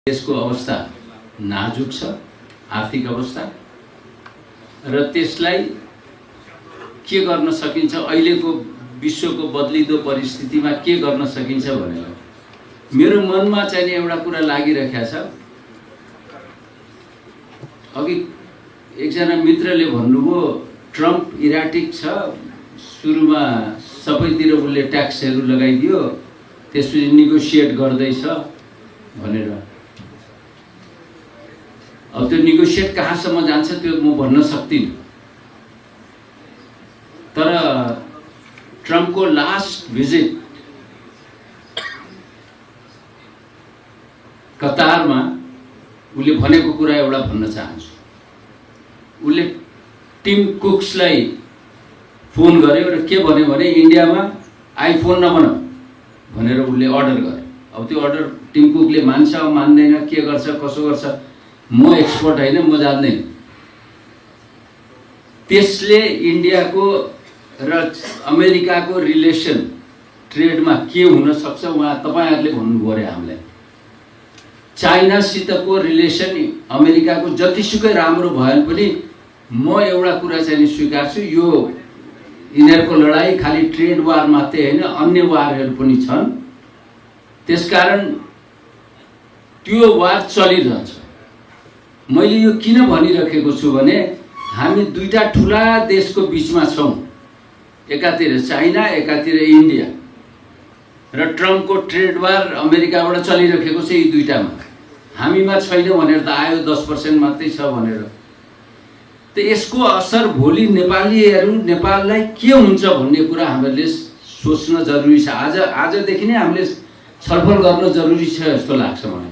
देशको अवस्था नाजुक छ, आर्थिक अवस्था, र त्यसलाई के गर्न सकिन्छ, अहिलेको विश्वको बदलिदो परिस्थितिमा के गर्न सकिन्छ भनेर मेरो मनमा चाहिँ एउटा कुरा लागिरहेको छ। अघि एकजना मित्रले भन्नुभयो ट्रम्प इराटिक छ, सुरुमा सबैतिर उसले ट्याक्सहरू लगाइदियो, त्यसपछि नेगोसिएट गर्दैछ भनेर। अब त्यो नेगोसिएट कहाँसम्म जान्छ त्यो म भन्न सक्दिनँ, तर ट्रम्पको लास्ट भिजिट कतारमा उसले भनेको कुरा एउटा भन्न चाहन्छु। उसले टिम कुक्सलाई फोन गर्यो र के भन्यो भने इन्डियामा आइफोन नबनाऊ भनेर उसले अर्डर गर्यो। अब त्यो अर्डर टिम कुकले मान्छ मान्दैन, के गर्छ कसो गर्छ, म एक्सपर्ट होइन, म जान्दैन। त्यसले इन्डियाको र अमेरिकाको रिलेसन ट्रेडमा के हुन सक्छ उहाँ तपाईहरुले भन्नुभयो रे हामीलाई। चाइनासितको रिलेसन अमेरिकाको जतिसुकै राम्रो भए पनि म एउटा कुरा चाहिँ स्वीकार्छु, यो यिनीहरूको लडाई खाली ट्रेड वार मात्रै हैन, अन्य वारहरू पनि छन्। त्यसकारण त्यो वार चलिरहन्छ। मैले यो किन भनिराखेको छु भने हामी दुईटा ठूला देशको बीचमा छौं, एकातिर चाइना एकातिर इन्डिया, र ट्रम्पको ट्रेड वार अमेरिकाबाट चलिरहेको छ। यी दुईटामा हामीमा छैन भनेर त आयो, 10% मात्रै छ भनेर। त यसको असर भोलि नेपालीहरू नेपाललाई के हुन्छ भन्ने कुरा हामीले सोच्न जरुरी छ। आजदेखि नै हामीले छलफल गर्न जरुरी छ जस्तो लाग्छ मलाई।